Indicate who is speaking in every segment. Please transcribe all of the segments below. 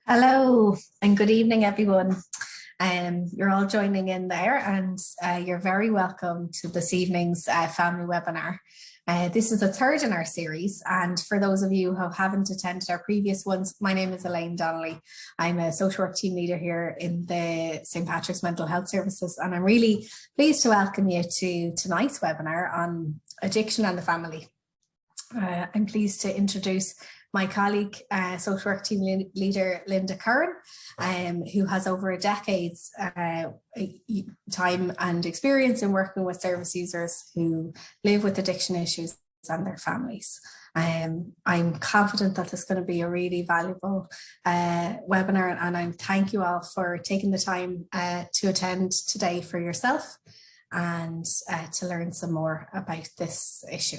Speaker 1: Hello and good evening, everyone. You're all joining in there, and you're very welcome to this evening's family webinar. This is the third in our series, and for those of you who haven't attended our previous ones, my name is Elaine Donnelly. I'm a social work team leader here in the St. Patrick's Mental Health Services, and I'm really pleased to welcome you to tonight's webinar on addiction and the family. I'm pleased to introduce my colleague, social work team leader, Linda Curran, who has over a decade's time and experience in working with service users who live with addiction issues and their families. I'm confident that this is going to be a really valuable webinar, and I thank you all for taking the time to attend today for yourself and to learn some more about this issue.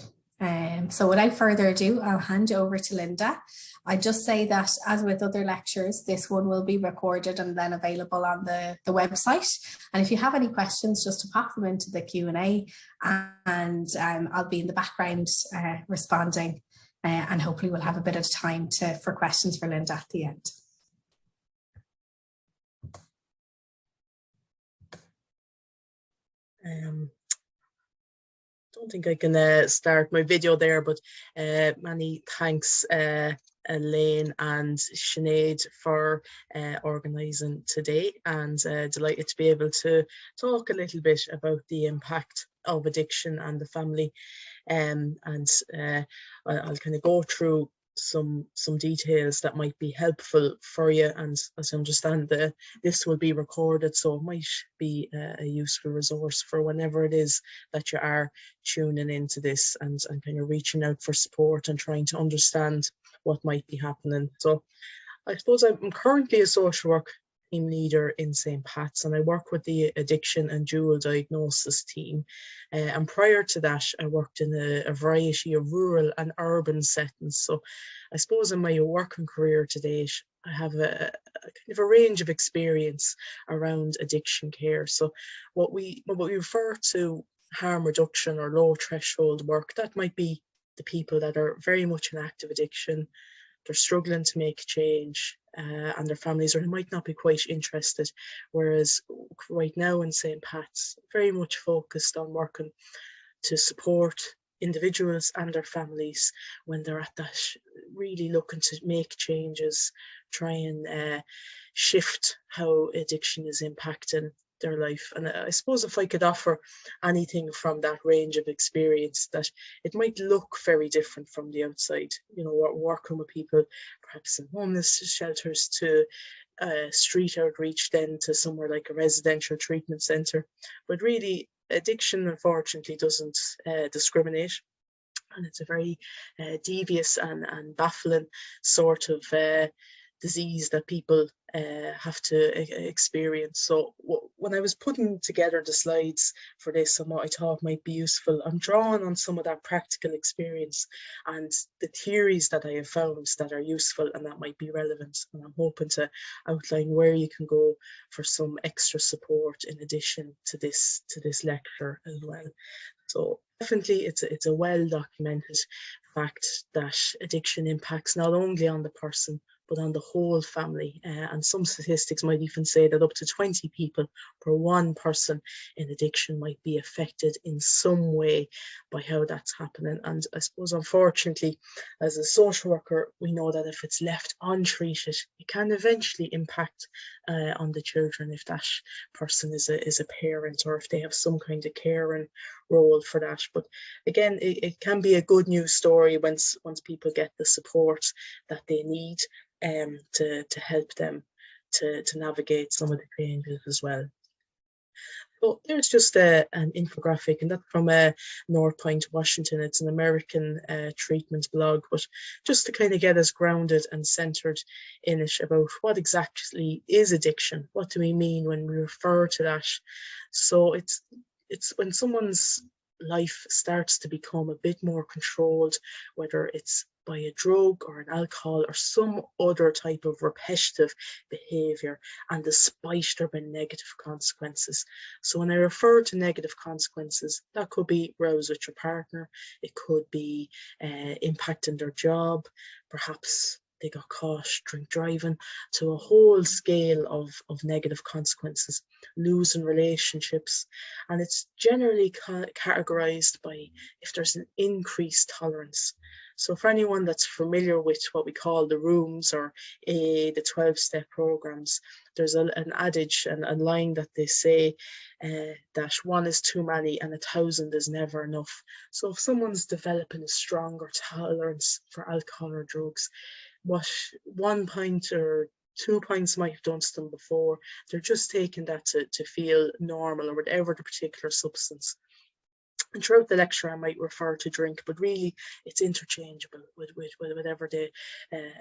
Speaker 1: So without further ado, I'll hand you over to Linda. I just say that, as with other lectures, this one will be recorded and then available on the website. And if you have any questions, just to pop them into the Q&A, and I'll be in the background responding, and hopefully we'll have a bit of time for questions for Linda at the end.
Speaker 2: Don't think I can start my video there, but many thanks Elaine and Sinead for organising today, and delighted to be able to talk a little bit about the impact of addiction and the family, and I'll kind of go through some details that might be helpful for you, and as I understand this will be recorded, so it might be a useful resource for whenever it is that you are tuning into this and kind of reaching out for support and trying to understand what might be happening. So I suppose I'm currently a social work team leader in St. Pat's, and I work with the addiction and dual diagnosis team, and prior to that I worked in a variety of rural and urban settings. So I suppose in my working career to date I have a kind of a range of experience around addiction care. So what we refer to harm reduction or low threshold work, that might be the people that are very much in active addiction, they're struggling to make change, and their families or might not be quite interested. Whereas right now in St. Pat's, very much focused on working to support individuals and their families when they're at that, really looking to make changes, try and shift how addiction is impacting their life. And I suppose if I could offer anything from that range of experience, that it might look very different from the outside. You know, we're working with people perhaps in homeless shelters to street outreach, then to somewhere like a residential treatment centre. But really, addiction unfortunately doesn't discriminate. And it's a very devious and baffling sort of disease that people have to experience. So when I was putting together the slides for this and what I thought might be useful, I'm drawing on some of that practical experience and the theories that I have found that are useful and that might be relevant. And I'm hoping to outline where you can go for some extra support in addition to this lecture as well. So definitely it's a well documented fact that addiction impacts not only on the person but on the whole family, and some statistics might even say that up to 20 people per one person in addiction might be affected in some way by how that's happening. And I suppose unfortunately as a social worker we know that if it's left untreated it can eventually impact on the children if that person is a parent or if they have some kind of caring role for that. But again, it can be a good news story once people get the support that they need to help them to navigate some of the changes as well. So there's just an infographic, and that's from North Point, Washington. It's an American treatment blog, but just to kind of get us grounded and centered in it about what exactly is addiction. What do we mean when we refer to that? So it's when someone's life starts to become a bit more controlled, whether it's by a drug or an alcohol or some other type of repetitive behaviour, and despite there being negative consequences. So when I refer to negative consequences, that could be rows with your partner, it could be impacting their job, perhaps they got caught drink driving, to a whole scale of negative consequences, losing relationships. And it's generally categorized by if there's an increased tolerance. So for anyone that's familiar with what we call the rooms or the 12-step programs, there's an adage and a line that they say that one is too many and 1,000 is never enough. So if someone's developing a stronger tolerance for alcohol or drugs, what 1 pint or 2 pints might have done to them before, they're just taking that to feel normal, or whatever the particular substance. And throughout the lecture, I might refer to drink, but really it's interchangeable with whatever the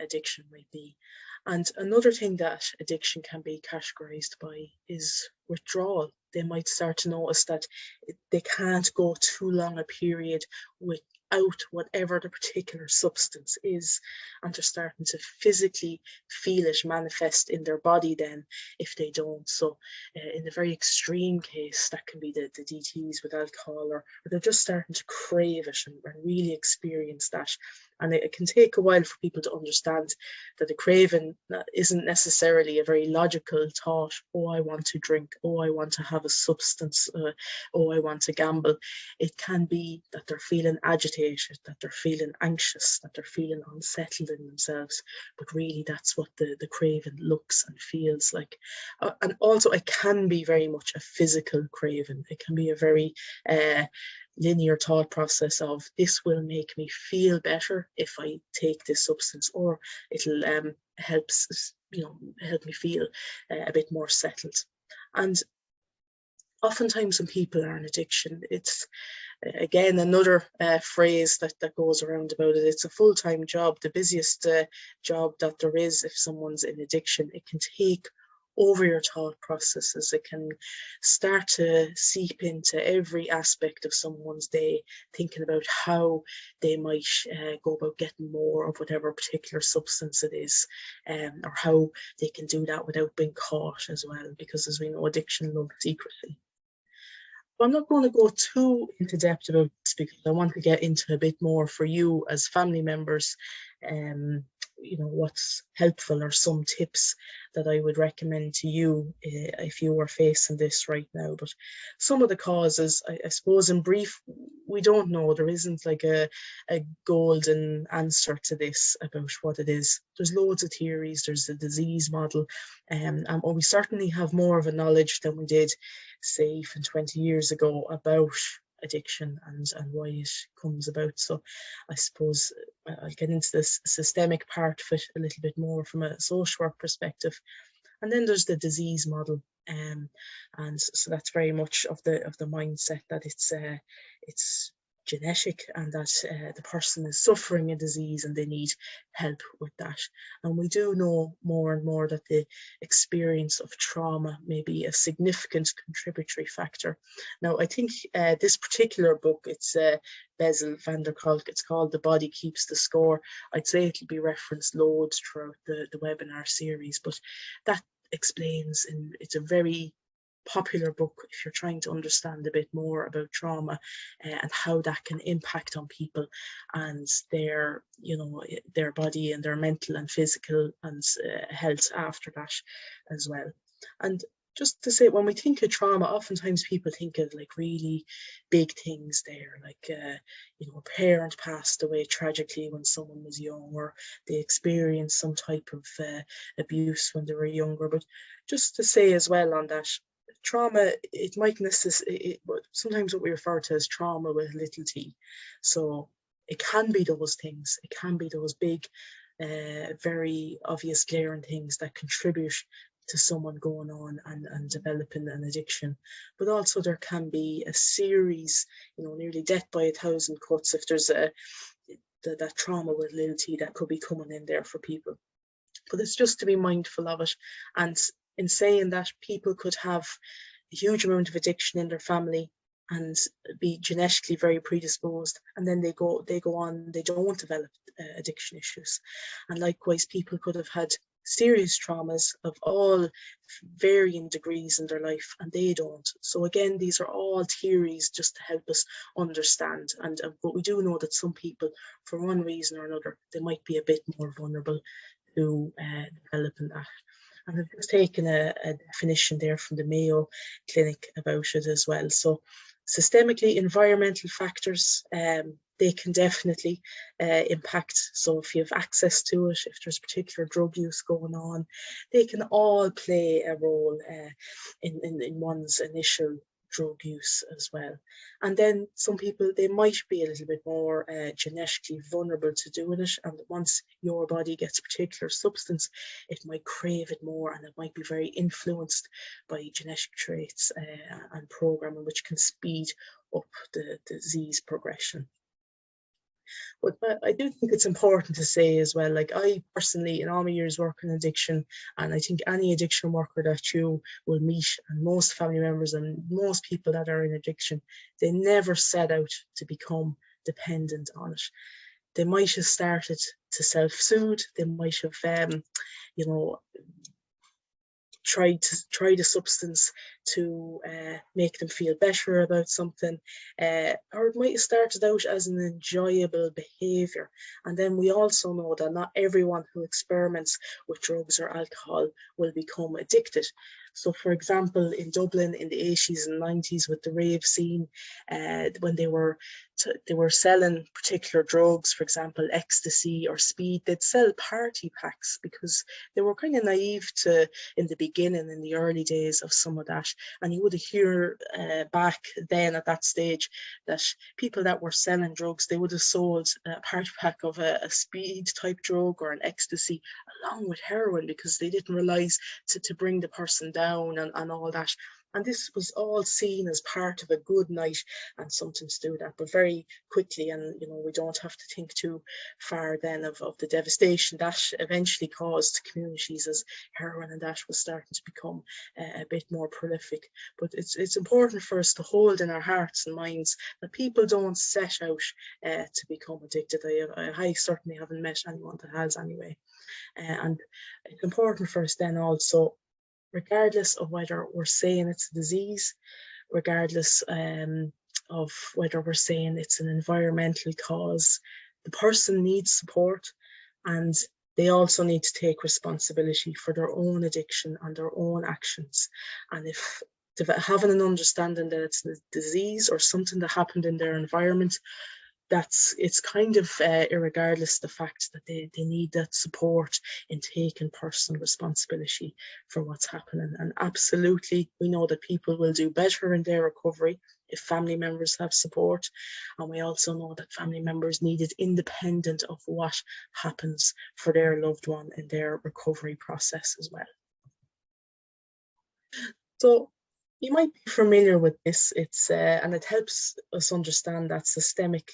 Speaker 2: addiction might be. And another thing that addiction can be categorized by is withdrawal. They might start to notice that they can't go too long a period without whatever the particular substance is, and they're starting to physically feel it manifest in their body then if they don't. So in the very extreme case, that can be the DTs with alcohol, or they're just starting to crave it and really experience that. And it can take a while for people to understand that the craving isn't necessarily a very logical thought. Oh, I want to drink. Oh, I want to have a substance. Oh, I want to gamble. It can be that they're feeling agitated, that they're feeling anxious, that they're feeling unsettled in themselves. But really, that's what the craving looks and feels like. And also, it can be very much a physical craving. It can be a very linear thought process of, this will make me feel better if I take this substance, or it'll help me feel a bit more settled. And oftentimes when people are in addiction, it's again another phrase that goes around about it. It's a full-time job, the busiest job that there is. If someone's in addiction, it can take over your thought processes. It can start to seep into every aspect of someone's day, thinking about how they might go about getting more of whatever particular substance it is, or how they can do that without being caught as well, because as we know, addiction loves secrecy. I'm not going to go too into depth about this because I want to get into a bit more for you as family members, what's helpful, or some tips that I would recommend to you if you were facing this right now. But some of the causes, I suppose in brief, we don't know. There isn't like a golden answer to this about what it is. There's loads of theories. There's the disease model, and we certainly have more of a knowledge than we did, say, even 20 years ago about addiction and why it comes about. So I suppose I'll get into this systemic part of it a little bit more from a social work perspective. And then there's the disease model, and so that's very much of the mindset that it's genetic, and that the person is suffering a disease and they need help with that. And we do know more and more that the experience of trauma may be a significant contributory factor. Now, I think this particular book, it's Bessel van der Kolk, it's called The Body Keeps the Score. I'd say it'll be referenced loads throughout the webinar series, but that explains, and it's a very popular book if you're trying to understand a bit more about trauma and how that can impact on people and their body and their mental and physical and health after that as well. And just to say, when we think of trauma, oftentimes people think of like really big things there, like a parent passed away tragically when someone was young, or they experienced some type of abuse when they were younger. But just to say as well on that, trauma, it might sometimes what we refer to as trauma with little t. So it can be those things. It can be those big, very obvious glaring things that contribute to someone going on and developing an addiction. But also there can be a series, nearly death by 1,000 cuts, if there's that trauma with little t that could be coming in there for people. But it's just to be mindful of it. And in saying that, people could have a huge amount of addiction in their family and be genetically very predisposed, and then they go on, they don't develop addiction issues. And likewise, people could have had serious traumas of all varying degrees in their life, and they don't. So again, these are all theories just to help us understand. But we do know that some people, for one reason or another, they might be a bit more vulnerable to developing that. And I've just taken a definition there from the Mayo Clinic about it as well. So systemically, environmental factors, they can definitely impact. So if you have access to it, if there's particular drug use going on, they can all play a role in one's initial drug use as well. And then some people, they might be a little bit more genetically vulnerable to doing it, and once your body gets a particular substance, it might crave it more, and it might be very influenced by genetic traits and programming, which can speed up the disease progression. But I do think it's important to say as well, like I personally, in all my years working in addiction, and I think any addiction worker that you will meet, and most family members and most people that are in addiction, they never set out to become dependent on it. They might have started to self-soothe, they might have, you know, tried a substance to make them feel better about something, or it might have started out as an enjoyable behavior. And then we also know that not everyone who experiments with drugs or alcohol will become addicted. So for example, in Dublin in the 80s and 90s with the rave scene, when they were selling particular drugs, for example, ecstasy or speed, they'd sell party packs because they were kind of naive to, in the beginning, in the early days of some of that. And you would hear back then at that stage that people that were selling drugs, they would have sold a party pack of a speed type drug or an ecstasy along with heroin, because they didn't realize to bring the person down and all that. And this was all seen as part of a good night and something to do that. But very quickly, and we don't have to think too far then of the devastation that eventually caused communities as heroin and that was starting to become a bit more prolific. But it's important for us to hold in our hearts and minds that people don't set out to become addicted. I certainly haven't met anyone that has anyway. And it's important for us then also, regardless of whether we're saying it's a disease, regardless of whether we're saying it's an environmental cause, the person needs support, and they also need to take responsibility for their own addiction and their own actions. And if having an understanding that it's a disease or something that happened in their environment, it's kind of irregardless the fact that they need that support in taking personal responsibility for what's happening. And absolutely, we know that people will do better in their recovery if family members have support. And we also know that family members need it independent of what happens for their loved one in their recovery process as well. So you might be familiar with this. It's and it helps us understand that systemic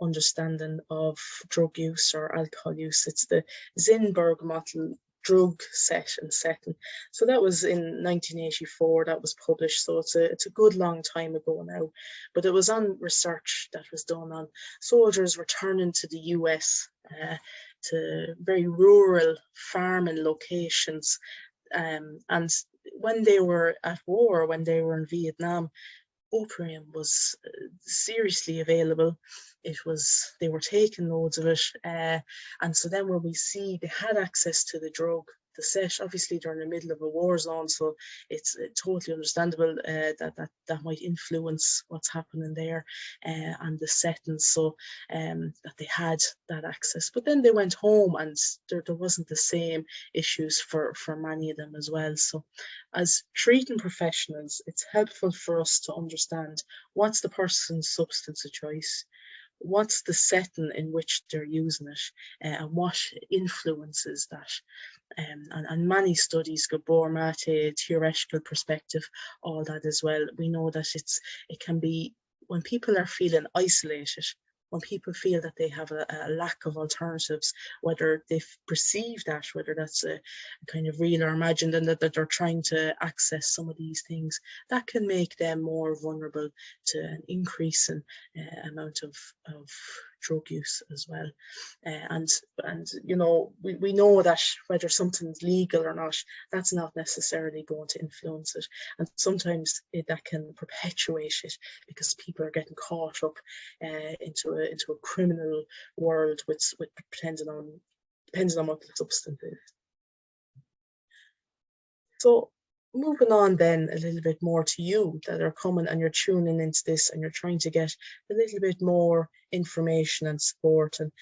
Speaker 2: understanding of drug use or alcohol use. It's the Zinberg model drug set and setting. So that was in 1984 that was published. So it's a good long time ago now, but it was on research that was done on soldiers returning to the US, to very rural farming locations, and when they were at war, when they were in Vietnam, opium was seriously available. They were taking loads of it. And so then when we see they had access to the drug, the set, obviously they're in the middle of a war zone, so it's totally understandable that might influence what's happening there and the settings, so that they had that access. But then they went home and there wasn't the same issues for many of them as well. So as treating professionals, it's helpful for us to understand what's the person's substance of choice, what's the setting in which they're using it, and what influences that. And many studies, Gabor Mate, theoretical perspective, all that as well. We know that it can be when people are feeling isolated, when people feel that they have a lack of alternatives, whether they perceive that, whether that's a kind of real or imagined, and that they're trying to access some of these things, that can make them more vulnerable to an increase in amount of drug use as well. And you know, we know that whether something's legal or not, that's not necessarily going to influence it. And sometimes that can perpetuate it, because people are getting caught up into a criminal world with depending on what the substance is. So moving on then a little bit more to you that are coming and you're tuning into this and you're trying to get a little bit more information and support. And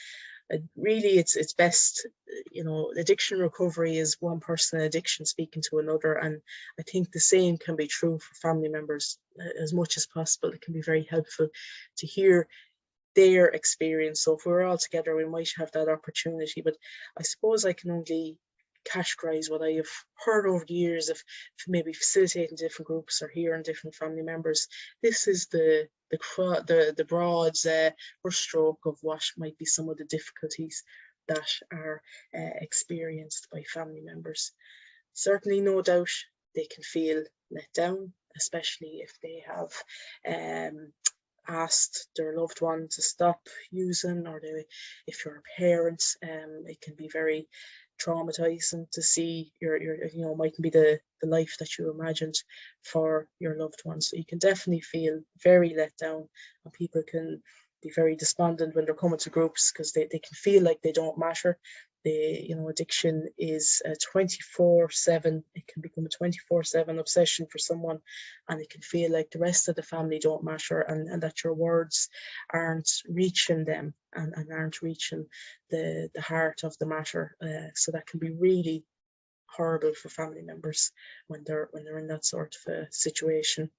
Speaker 2: really it's best, you know, addiction recovery is one person in addiction speaking to another. And I think the same can be true for family members as much as possible. It can be very helpful to hear their experience. So if we're all together, we might have that opportunity. But I suppose I can only categorize what I have heard over the years of maybe facilitating different groups or hearing different family members. This is the broad brushstroke of what might be some of the difficulties that are experienced by family members. Certainly, no doubt, they can feel let down, especially if they have asked their loved one to stop using, or if you're a parent, it can be very traumatizing to see your you know, mightn't be the life that you imagined for your loved one. So you can definitely feel very let down, and people can be very despondent when they're coming to groups because they can feel like they don't matter. You know, addiction is a 24/7. It can become a 24/7 obsession for someone, and it can feel like the rest of the family don't matter, and that your words aren't reaching them and aren't reaching the heart of the matter. So that can be really horrible for family members when they're in that sort of a situation.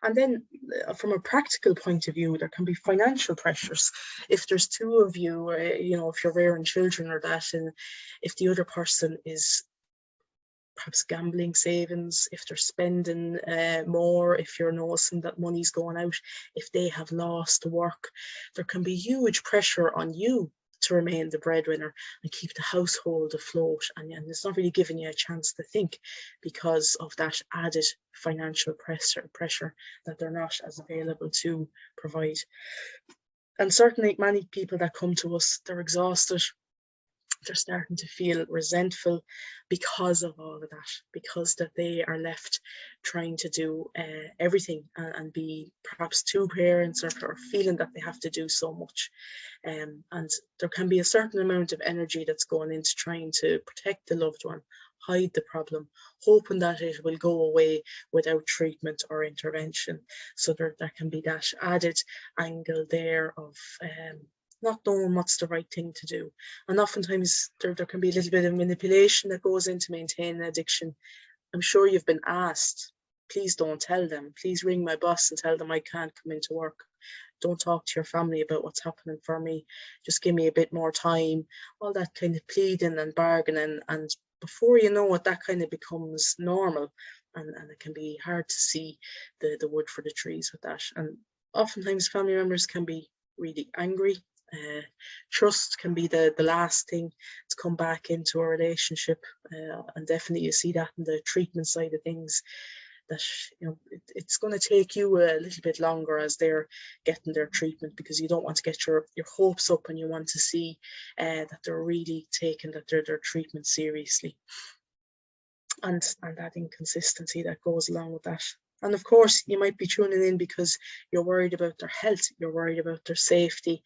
Speaker 2: And then from a practical point of view, there can be financial pressures. If there's two of you, you know, if you're rearing children or that, and if the other person is perhaps gambling savings, if they're spending more, if you're noticing that money's going out, if they have lost work, there can be huge pressure on you to remain the breadwinner and keep the household afloat, and it's not really giving you a chance to think because of that added financial pressure that they're not as available to provide. And certainly many people that come to us, they're exhausted, they're starting to feel resentful because of all of that, because that they are left trying to do everything and be perhaps two parents, or feeling that they have to do so much. And there can be a certain amount of energy that's going into trying to protect the loved one, hide the problem, hoping that it will go away without treatment or intervention. So there can be that added angle there of not knowing what's the right thing to do. And oftentimes there can be a little bit of manipulation that goes into maintaining addiction. I'm sure you've been asked, please don't tell them. Please ring my boss and tell them I can't come into work. Don't talk to your family about what's happening for me. Just give me a bit more time. All that kind of pleading and bargaining. And before you know it, that kind of becomes normal. And it can be hard to see the wood for the trees with that. And oftentimes family members can be really angry. Trust can be the last thing to come back into a relationship, and definitely you see that in the treatment side of things, that you know it's going to take you a little bit longer as they're getting their treatment, because you don't want to get your hopes up, and you want to see that they're really taking their treatment seriously, and that inconsistency that goes along with that. And of course you might be tuning in because you're worried about their health, you're worried about their safety.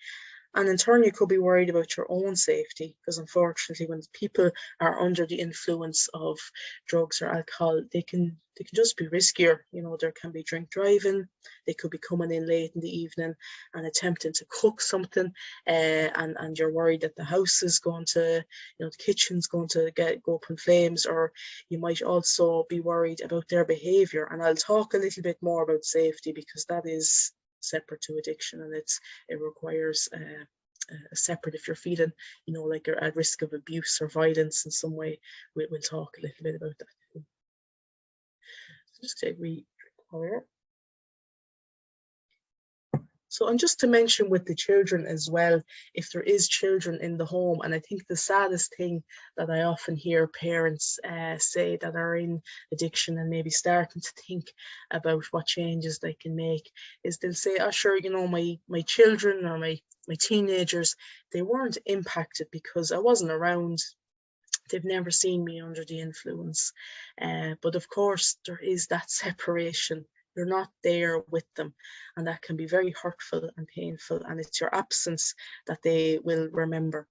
Speaker 2: And in turn, you could be worried about your own safety, because unfortunately, when people are under the influence of drugs or alcohol, they can just be riskier. You know, there can be drink driving. They could be coming in late in the evening and attempting to cook something, and you're worried that the house is going to, you know, the kitchen's going to go up in flames. Or you might also be worried about their behaviour. And I'll talk a little bit more about safety, because that is separate to addiction, and it requires a separate, if you're feeling, you know, like you're at risk of abuse or violence in some way, we'll talk a little bit about that. So just take a wee drink of water. So, and just to mention with the children as well, if there is children in the home, and I think the saddest thing that I often hear parents say that are in addiction and maybe starting to think about what changes they can make is they'll say, oh sure, you know, my children or my teenagers, they weren't impacted because I wasn't around. They've never seen me under the influence. But of course, there is that separation. You're not there with them, and that can be very hurtful and painful. And it's your absence that they will remember.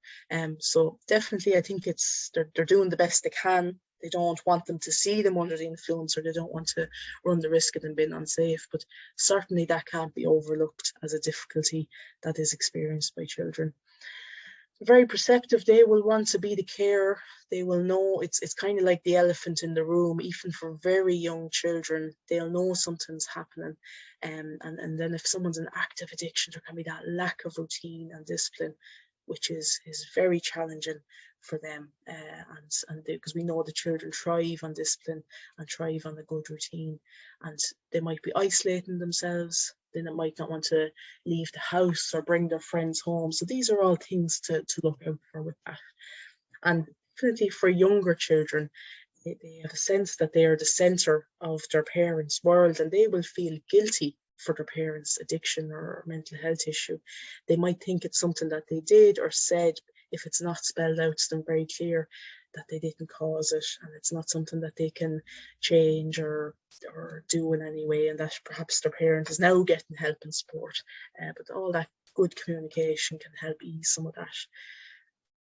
Speaker 2: So definitely, I think they're doing the best they can. They don't want them to see them under the influence, or they don't want to run the risk of them being unsafe. But certainly, that can't be overlooked as a difficulty that is experienced by children. Very perceptive, they will want to be the carer. They will know it's kind of like the elephant in the room. Even for very young children, they'll know something's happening, and then if someone's in active addiction, there can be that lack of routine and discipline, which is very challenging for them, and because we know the children thrive on discipline and thrive on a good routine, and they might be isolating themselves. Then it might not want to leave the house or bring their friends home. So these are all things to look out for with that. And definitely for younger children, they have a sense that they are the center of their parents' world, and they will feel guilty for their parents' addiction or mental health issue. They might think it's something that they did or said, if it's not spelled out to them very clear that they didn't cause it, and it's not something that they can change or do in any way, and that perhaps their parent is now getting help and support. But all that good communication can help ease some of that.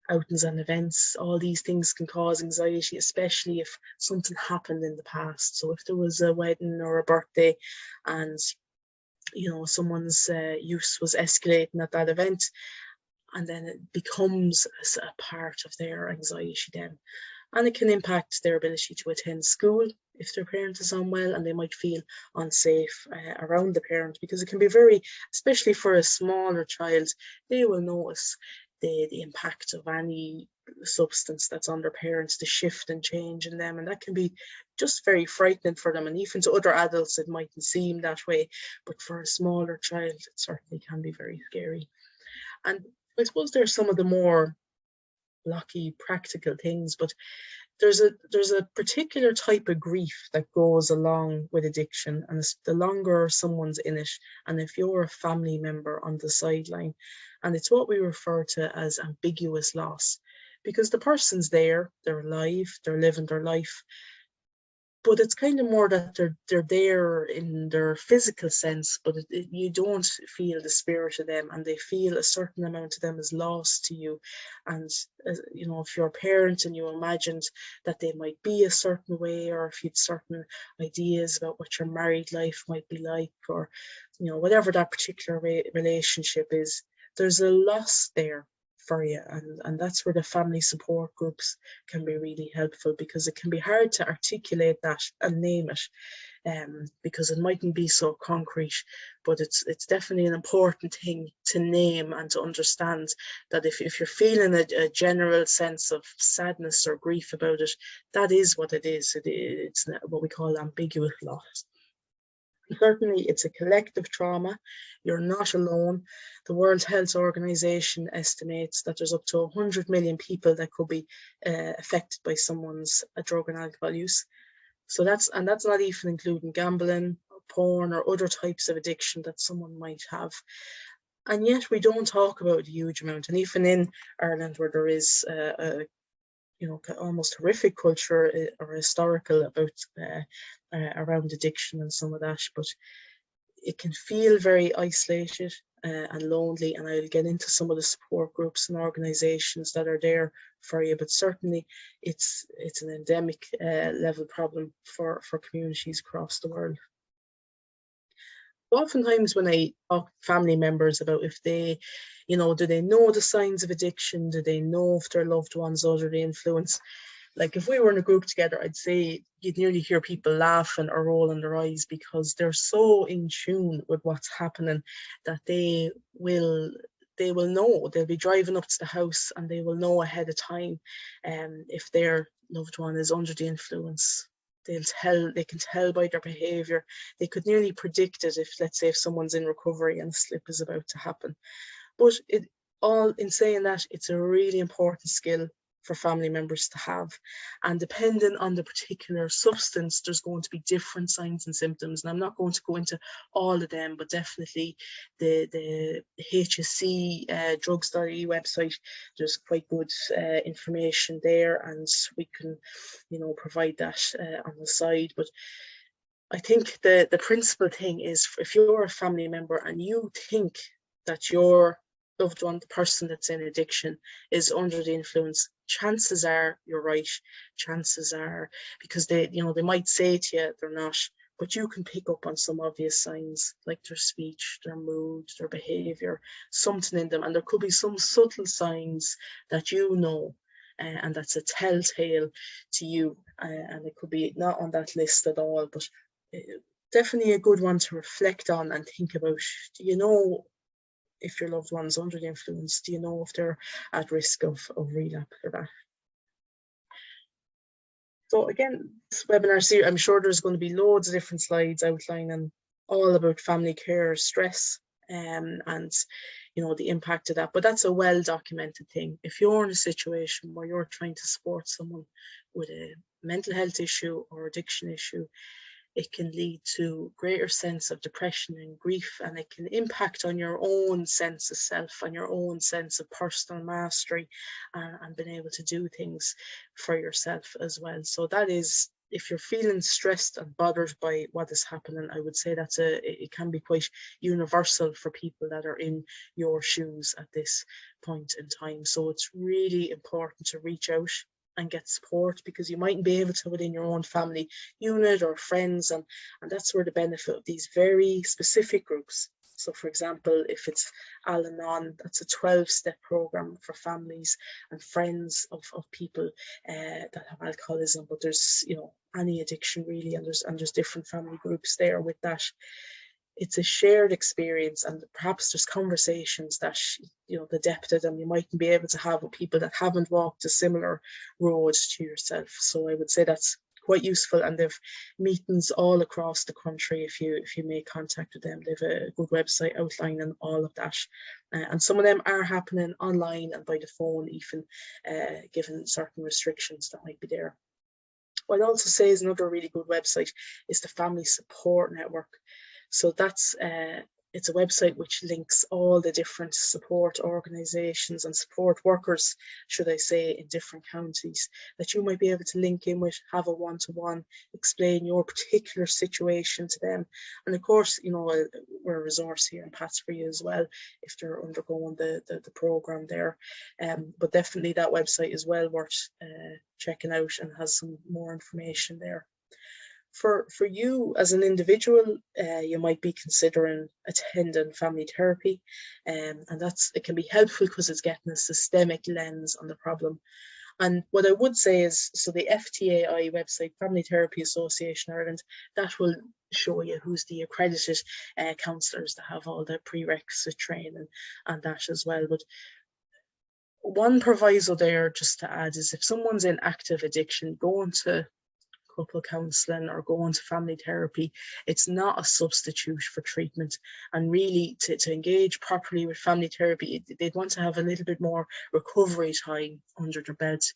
Speaker 2: Outings and events, all these things can cause anxiety, especially if something happened in the past. So if there was a wedding or a birthday and you know someone's use was escalating at that event, and then it becomes a part of their anxiety then. And it can impact their ability to attend school if their parent is unwell, and they might feel unsafe around the parent, because it can be very, especially for a smaller child, they will notice the impact of any substance that's on their parents, the shift and change in them, and that can be just very frightening for them. And even to other adults it mightn't seem that way, but for a smaller child it certainly can be very scary. And I suppose there's some of the more blocky practical things, but there's a particular type of grief that goes along with addiction, and it's the longer someone's in it, and if you're a family member on the sideline, and it's what we refer to as ambiguous loss, because the person's there, they're alive, they're living their life, but it's kind of more that they're there in their physical sense, but you don't feel the spirit of them, and they feel a certain amount of them is lost to you. And you know, if you're a parent and you imagined that they might be a certain way, or if you'd certain ideas about what your married life might be like, or you know, whatever that particular relationship is, there's a loss there for you, and that's where the family support groups can be really helpful, because it can be hard to articulate that and name it, because it mightn't be so concrete, but it's definitely an important thing to name and to understand that if you're feeling a general sense of sadness or grief about it, that is what it is. It's what we call ambiguous loss. Certainly, it's a collective trauma. You're not alone. The World Health Organization estimates that there's up to 100 million people that could be affected by someone's drug and alcohol use. So that's not even including gambling, or porn, or other types of addiction that someone might have. And yet we don't talk about a huge amount. And even in Ireland, where there is a you know, almost horrific culture or historical about around addiction and some of that, but it can feel very isolated and lonely. And I'll get into some of the support groups and organizations that are there for you, but certainly it's an endemic level problem for communities across the world. Oftentimes when I talk to family members about if they, you know, do they know the signs of addiction? Do they know if their loved one's under the influence? Like if we were in a group together, I'd say you'd nearly hear people laughing or rolling their eyes, because they're so in tune with what's happening that they will know. They'll be driving up to the house and they will know ahead of time if their loved one is under the influence. they can tell by their behavior. They could nearly predict it if, let's say, if someone's in recovery and a slip is about to happen. But in saying that, it's a really important skill for family members to have. And depending on the particular substance, there's going to be different signs and symptoms. And I'm not going to go into all of them, but definitely the HSC drug study website, there's quite good information there, and we can, provide that on the side. But I think the principal thing is, if you're a family member and you think that your loved one, the person that's in addiction, is under the influence, chances are you're right. Chances are, because they might say to you they're not, but you can pick up on some obvious signs like their speech, their mood, their behavior, something in them. And there could be some subtle signs that and that's a telltale to you. And it could be not on that list at all, but definitely a good one to reflect on and think about. Do you know if your loved one's under the influence? Do you know if they're at risk of relapse or that? So again, this webinar series, I'm sure there's going to be loads of different slides outlining all about family care stress and the impact of that. But that's a well-documented thing. If you're in a situation where you're trying to support someone with a mental health issue or addiction issue, it can lead to greater sense of depression and grief, and it can impact on your own sense of self and your own sense of personal mastery and being able to do things for yourself as well. So that is, if you're feeling stressed and bothered by what is happening, I would say it can be quite universal for people that are in your shoes at this point in time. So it's really important to reach out and get support, because you mightn't be able to within your own family unit or friends, and that's where the benefit of these very specific groups. So for example, if it's Al-Anon, that's a 12-step program for families and friends of people that have alcoholism, but there's any addiction really, and there's different family groups there with that. It's a shared experience, and perhaps there's conversations that, the depth of them you mightn't be able to have with people that haven't walked a similar road to yourself. So I would say that's quite useful, and they've meetings all across the country if you make contact with them. They've a good website outlining all of that, and some of them are happening online and by the phone, even given certain restrictions that might be there. What I'd also say is another really good website is the Family Support Network. So that's it's a website which links all the different support organisations and support workers, should I say, in different counties that you might be able to link in with, have a one-to-one, explain your particular situation to them. And of course, we're a resource here in Pats for you as well if they're undergoing the programme there. But definitely that website is well worth checking out and has some more information there. For you as an individual, you might be considering attending family therapy, and it can be helpful because it's getting a systemic lens on the problem. And what I would say is, so the FTAI website, Family Therapy Association Ireland, that will show you who's the accredited counsellors that have all the prerequisite training and that as well. But one proviso there, just to add, is if someone's in active addiction, going to couple counselling or going to family therapy, it's not a substitute for treatment. And really, to engage properly with family therapy, they'd want to have a little bit more recovery time under their beds.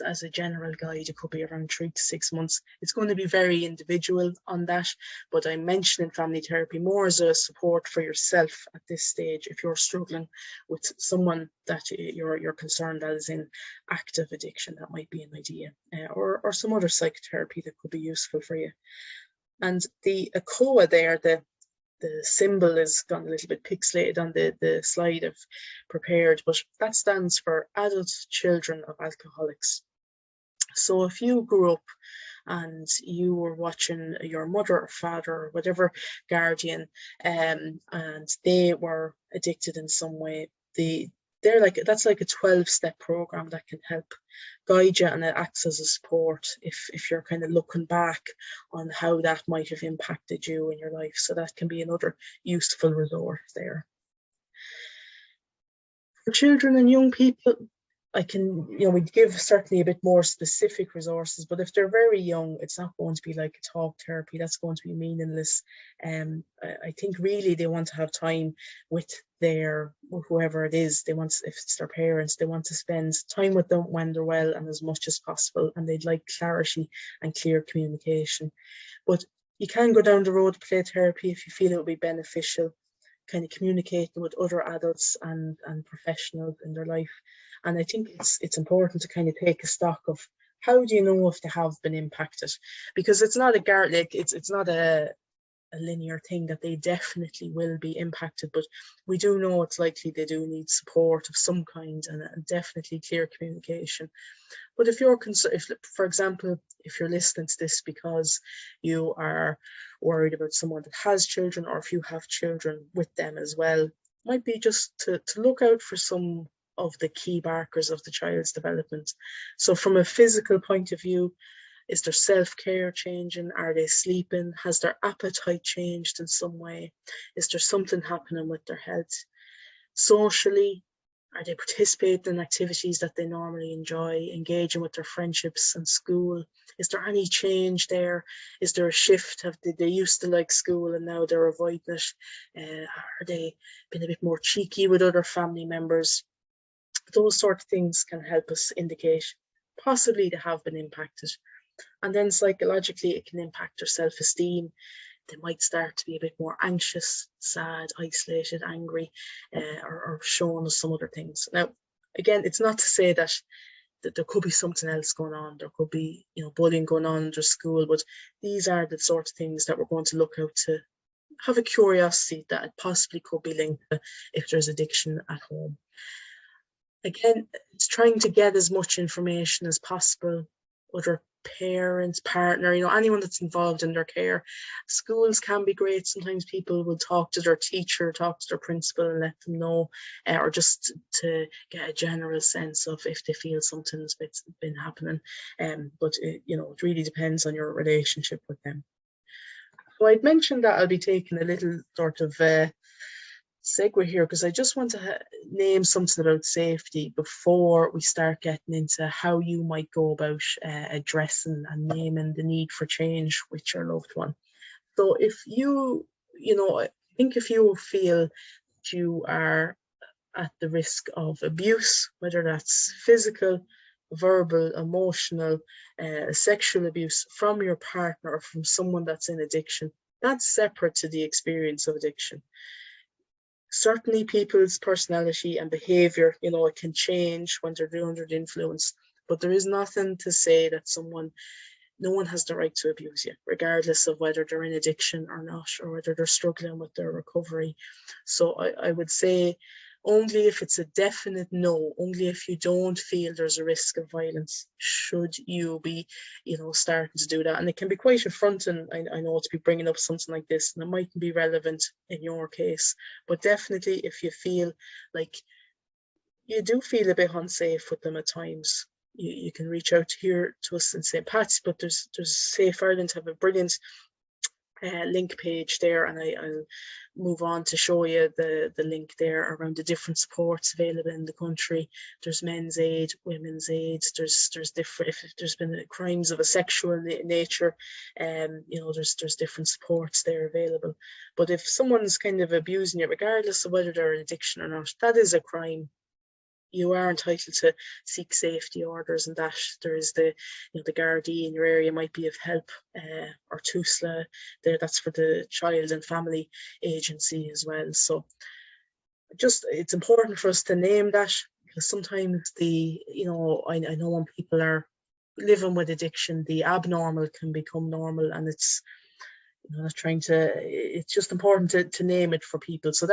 Speaker 2: As a general guide, it could be around 3 to 6 months. It's going to be very individual on that, but I'm mentioning family therapy more as a support for yourself at this stage. If you're struggling with someone that you're concerned that is in active addiction, that might be an idea, or some other psychotherapy that could be useful for you. And the ACOA there, the symbol is gone a little bit pixelated on the slide I've prepared, but that stands for Adult Children of Alcoholics. So if you grew up and you were watching your mother or father or whatever guardian, and they were addicted in some way, that's like a 12-step program that can help guide you, and it acts as a support if you're kind of looking back on how that might have impacted you in your life. So that can be another useful resource there. For children and young people, I can, we'd give certainly a bit more specific resources, but if they're very young, it's not going to be like a talk therapy. That's going to be meaningless. I think really they want to have time with their, whoever it is. They want, if it's their parents, they want to spend time with them when they're well and as much as possible. And they'd like clarity and clear communication. But you can go down the road of play therapy if you feel it would be beneficial, kind of communicating with other adults and professionals in their life. And I think it's important to kind of take a stock of how do you know if they have been impacted, because it's not it's not a linear thing that they definitely will be impacted, but we do know it's likely they do need support of some kind and definitely clear communication. But if you're if, for example, if you're listening to this because you are worried about someone that has children, or if you have children with them as well, might be just to look out for some of the key markers of the child's development. So from a physical point of view, is their self-care changing? Are they sleeping? Has their appetite changed in some way? Is there something happening with their health? Socially, are they participating in activities that they normally enjoy, engaging with their friendships and school? Is there any change there? Is there a shift? Did they used to like school and now they're avoiding it? Are they been a bit more cheeky with other family members? Those sort of things can help us indicate possibly they have been impacted. And then psychologically, it can impact their self-esteem. They might start to be a bit more anxious, sad, isolated, angry, or showing us some other things. Now, again, it's not to say that there could be something else going on. There could be, bullying going on in their school, but these are the sort of things that we're going to look out to have a curiosity that it possibly could be linked to if there's addiction at home. Again, it's trying to get as much information as possible, other parents, partner, anyone that's involved in their care. Schools can be great. Sometimes people will talk to their teacher, talk to their principal and let them know, or just to get a general sense of if they feel something's been happening. But it really depends on your relationship with them. So I'd mentioned that I'll be taking a little sort of segue here because I just want to name something about safety before we start getting into how you might go about addressing and naming the need for change with your loved one. So if I think if you feel that you are at the risk of abuse, whether that's physical, verbal, emotional, sexual abuse from your partner or from someone that's in addiction, that's separate to the experience of addiction. Certainly people's personality and behavior, it can change when they're under the influence, but there is nothing to say that no one has the right to abuse you, regardless of whether they're in addiction or not, or whether they're struggling with their recovery. So I would say only if it's a definite no, only if you don't feel there's a risk of violence, should you be, starting to do that. And it can be quite affronting, I know, to be bringing up something like this, and it mightn't be relevant in your case, but definitely if you feel like you do feel a bit unsafe with them at times, you can reach out here to us in St. Pat's, but there's Safe Ireland have a brilliant link page there, and I'll move on to show you the link there around the different supports available in the country. There's men's aid, women's aid, there's different, if there's been crimes of a sexual nature, there's different supports there available. But if someone's kind of abusing you, regardless of whether they're an addiction or not, that is a crime. You are entitled to seek safety orders, and that there is the Gardaí in your area might be of help, or TUSLA there, that's for the Child and Family Agency as well. So it's important for us to name that, because sometimes I know when people are living with addiction, the abnormal can become normal, and it's it's just important to name it for people. So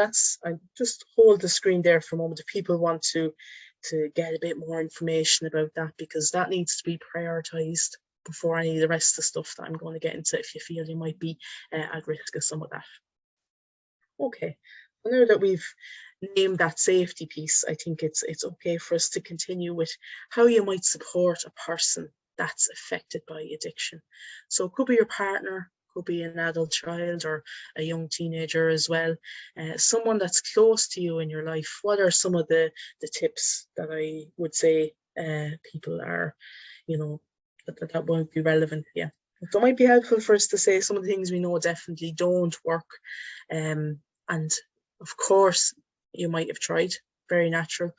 Speaker 2: I just hold the screen there for a moment if people want to get a bit more information about that, because that needs to be prioritized before any of the rest of the stuff that I'm going to get into, if you feel you might be at risk of some of that. Okay, so now that we've named that safety piece, I think it's okay for us to continue with how you might support a person that's affected by addiction. So it could be your partner, could be an adult child or a young teenager as well, someone that's close to you in your life, what are some of the tips that I would say people are, that won't be relevant? Yeah. So it might be helpful for us to say some of the things we know definitely don't work. And of course, you might have tried, very natural.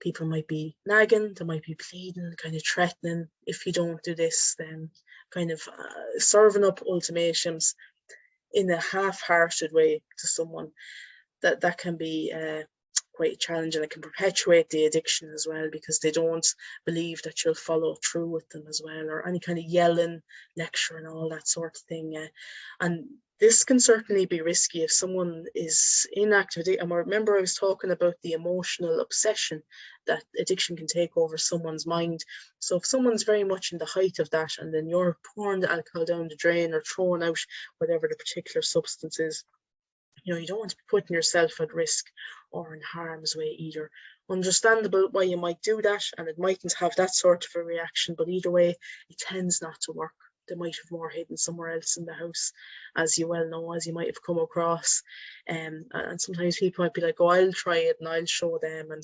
Speaker 2: People might be nagging, they might be pleading, kind of threatening. If you don't do this, then kind of serving up ultimatums in a half-hearted way to someone. That can be quite challenging. It can perpetuate the addiction as well, because they don't believe that you'll follow through with them as well, or any kind of yelling, lecturing, all that sort of thing. And this can certainly be risky if someone is in activity. And remember, I was talking about the emotional obsession that addiction can take over someone's mind. So if someone's very much in the height of that, and then you're pouring the alcohol down the drain or throwing out whatever the particular substance is, you don't want to be putting yourself at risk or in harm's way either. Understandable why you might do that, and it mightn't have that sort of a reaction, but either way, it tends not to work. They might have more hidden somewhere else in the house, as you well know, as you might have come across. And sometimes people might be like, oh, I'll try it and I'll show them. And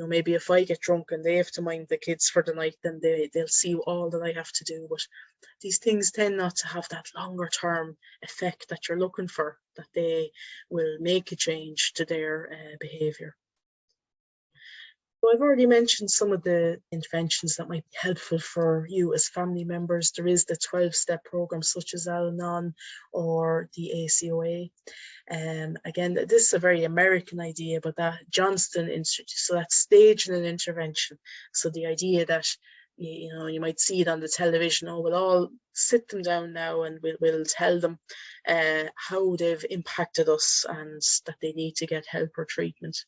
Speaker 2: maybe if I get drunk and they have to mind the kids for the night, then they'll see all that I have to do. But these things tend not to have that longer term effect that you're looking for, that they will make a change to their behaviour. So I've already mentioned some of the interventions that might be helpful for you as family members. There is the 12-step program, such as Al-Anon or the ACOA. Again, this is a very American idea, but that Johnston Institute, so that's staging an intervention. So the idea that you might see it on the television, we'll all sit them down now and we'll tell them how they've impacted us and that they need to get help or treatment.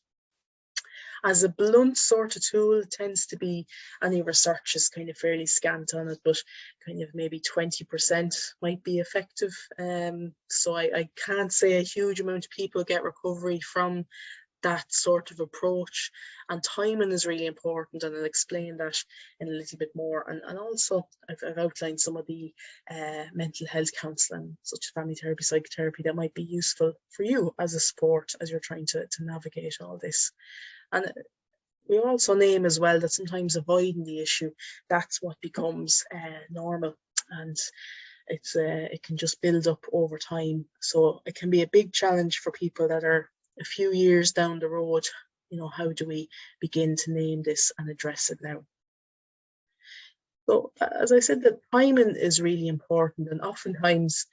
Speaker 2: As a blunt sort of tool, it tends to be, any research is kind of fairly scant on it, but kind of maybe 20% might be effective. So I can't say a huge amount of people get recovery from that sort of approach, and timing is really important, and I'll explain that in a little bit more. And also I've outlined some of the mental health counselling, such as family therapy, psychotherapy, that might be useful for you as a support as you're trying to navigate all this. And we also name as well that sometimes avoiding the issue, that's what becomes normal, and it can just build up over time. So it can be a big challenge for people that are a few years down the road. How do we begin to name this and address it now? So as I said, the timing is really important, and oftentimes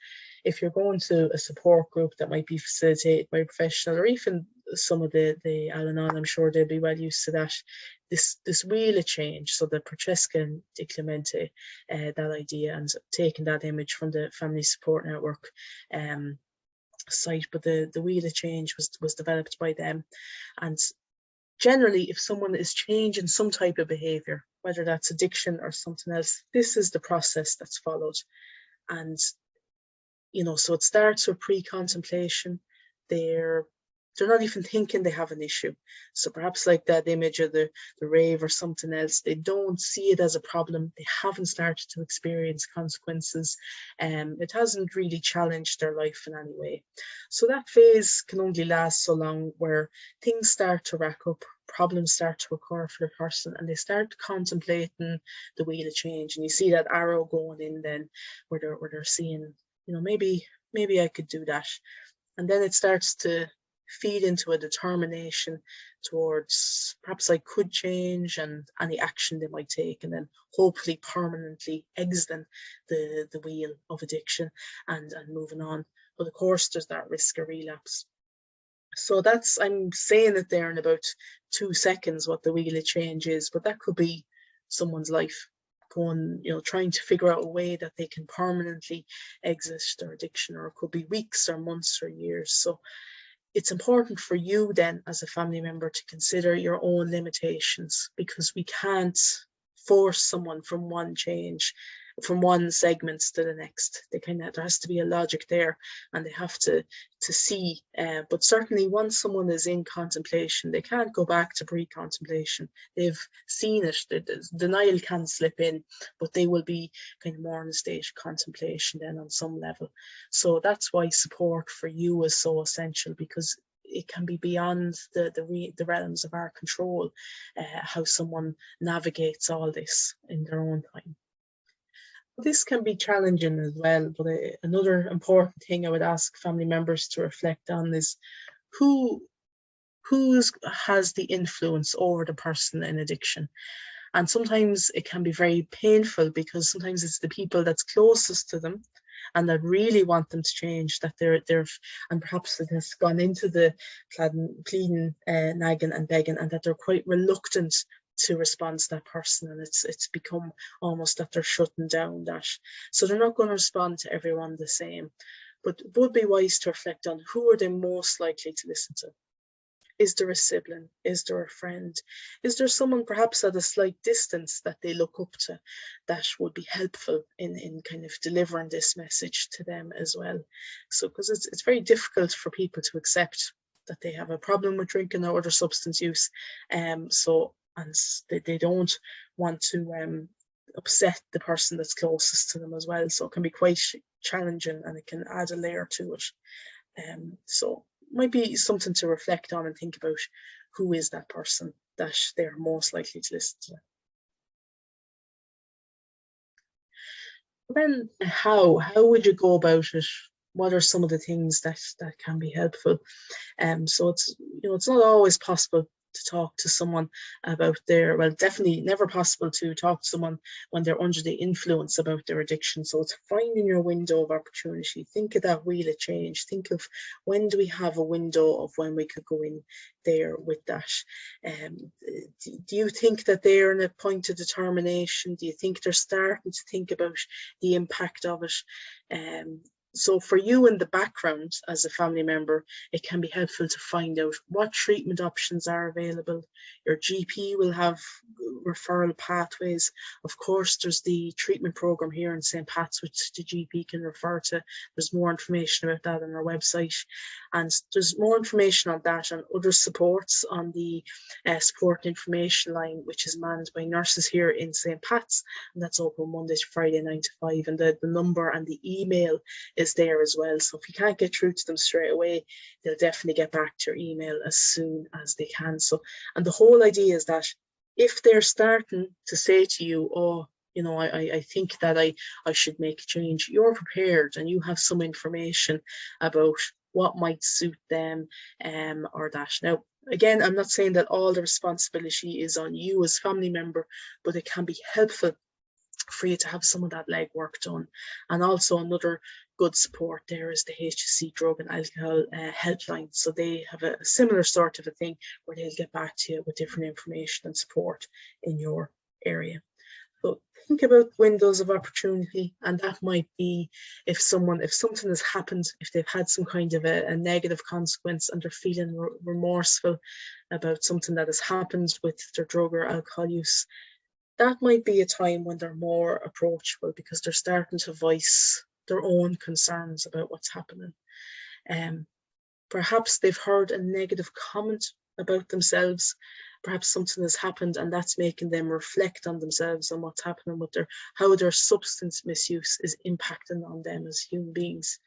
Speaker 2: if you're going to a support group that might be facilitated by a professional, or even some of the Al-Anon, I'm sure they'll be well used to that, this wheel of change. So the Francesca and Di Clemente, that idea, and taking that image from the Family Support Network site, but the wheel of change was developed by them. And generally, if someone is changing some type of behavior, whether that's addiction or something else, this is the process that's followed. And so it starts with pre-contemplation. They're not even thinking they have an issue. So perhaps like that image of the rave or something else, they don't see it as a problem. They haven't started to experience consequences. It hasn't really challenged their life in any way. So that phase can only last so long, where things start to rack up, problems start to occur for the person, and they start contemplating the wheel of change. And you see that arrow going in then, where they're seeing, maybe I could do that. And then it starts to feed into a determination towards, perhaps I could change, and any action they might take, and then hopefully permanently exiting the wheel of addiction and moving on. But of course, there's that risk of relapse. So I'm saying it there in about 2 seconds what the wheel of change is, but that could be someone's life, going, trying to figure out a way that they can permanently exit their addiction, or it could be weeks or months or years. So it's important for you then as a family member to consider your own limitations, because we can't force someone from one change from one segment to the next. There has to be a logic there, and they have to see. But certainly, once someone is in contemplation, they can't go back to pre-contemplation. They've seen it. Denial can slip in, but they will be kind of more in a stage of contemplation then on some level. So that's why support for you is so essential, because it can be beyond the realms of our control, how someone navigates all this in their own time. This can be challenging as well, but another important thing I would ask family members to reflect on is who has the influence over the person in addiction. And sometimes it can be very painful, because sometimes it's the people that's closest to them and that really want them to change, that they're and perhaps it has gone into the pleading, nagging and begging, and that they're quite reluctant to respond to that person, and it's become almost that they're shutting down that. So they're not going to respond to everyone the same, but it would be wise to reflect on who are they most likely to listen to. Is there a sibling? Is there a friend? Is there someone perhaps at a slight distance that they look up to that would be helpful in kind of delivering this message to them as well? So, because it's very difficult for people to accept that they have a problem with drinking or other substance use. And they don't want to upset the person that's closest to them as well. So it can be quite challenging, and it can add a layer to it. So might be something to reflect on and think about, who is that person that they're most likely to listen to. Then how would you go about it? What are some of the things that can be helpful? So it's not always possible to talk to someone about definitely never possible to talk to someone when they're under the influence about their addiction. So it's finding your window of opportunity. Think of that wheel of change. Think of, when do we have a window of when we could go in there with that? Do you think that they're in a point of determination? Do you think they're starting to think about the impact of it? So for you in the background as a family member, it can be helpful to find out what treatment options are available. Your GP will have referral pathways. Of course, there's the treatment program here in St. Pat's, which the GP can refer to. There's more information about that on our website. And there's more information on that and other supports on the support information line, which is manned by nurses here in St. Pat's. And that's open Monday to Friday, 9 to 5. And the number and the email is there as well. So if you can't get through to them straight away, they'll definitely get back to your email as soon as they can. So, and the whole idea is that if they're starting to say to you, oh, I think that I should make a change, you're prepared and you have some information about what might suit them or that. Now, again, I'm not saying that all the responsibility is on you as family member, but it can be helpful for you to have some of that legwork done. And also another good support there is the HSC drug and alcohol helpline. So they have a similar sort of a thing where they'll get back to you with different information and support in your area. So think about windows of opportunity, and that might be if something has happened, if they've had some kind of a negative consequence and they're feeling remorseful about something that has happened with their drug or alcohol use. That might be a time when they're more approachable, because they're starting to voice their own concerns about what's happening. Perhaps they've heard a negative comment about themselves. Perhaps something has happened and that's making them reflect on themselves and what's happening with how their substance misuse is impacting on them as human beings.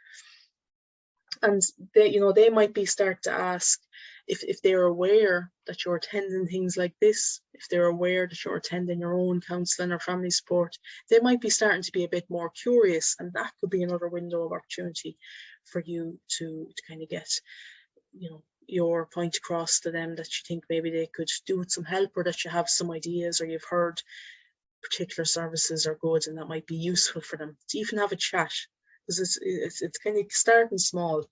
Speaker 2: And they might be start to ask if they're aware that you're attending things like this, if they're aware that you're attending your own counselling or family support, they might be starting to be a bit more curious, and that could be another window of opportunity for you to kind of get, your point across to them, that you think maybe they could do with some help, or that you have some ideas, or you've heard particular services are good and that might be useful for them to even have a chat. Because it's kind of starting small.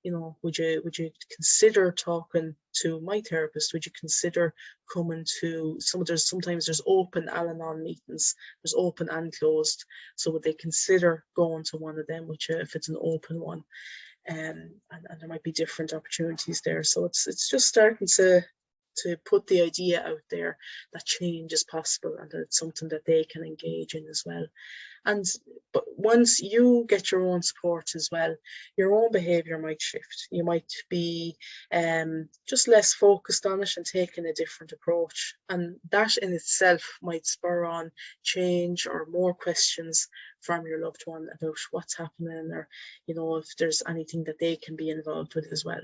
Speaker 2: Would you consider talking to my therapist? Would you consider coming to sometimes there's open Al-Anon meetings, there's open and closed. So would they consider going to one of them, which if it's an open one? And there might be different opportunities there. So it's just starting to put the idea out there that change is possible and that it's something that they can engage in as well. But once you get your own support as well, your own behavior might shift. You might be just less focused on it and taking a different approach. And that in itself might spur on change or more questions from your loved one about what's happening, or, you know, if there's anything that they can be involved with as well.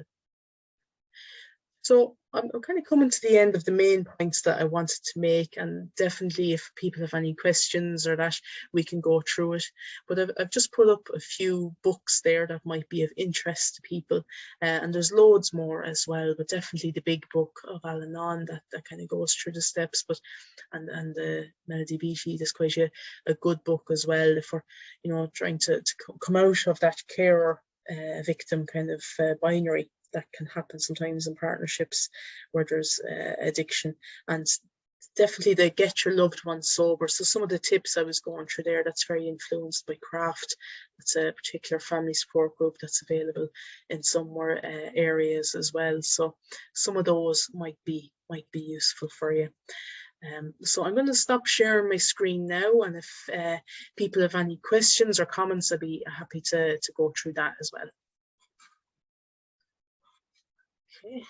Speaker 2: So I'm kind of coming to the end of the main points that I wanted to make, and definitely if people have any questions or that, we can go through it. But I've just put up a few books there that might be of interest to people, and there's loads more as well, but definitely the big book of Al-Anon that kind of goes through the steps. But and the Melody Beattie is quite a good book as well if we're, you know, trying to come out of that carer victim kind of binary that can happen sometimes in partnerships where there's addiction. And definitely they get your loved ones sober. So some of the tips I was going through there, that's very influenced by CRAFT. It's a particular family support group that's available in some more areas as well. So some of those might be useful for you. So I'm going to stop sharing my screen now, and if people have any questions or comments, I'd be happy to go through that as well. Okay.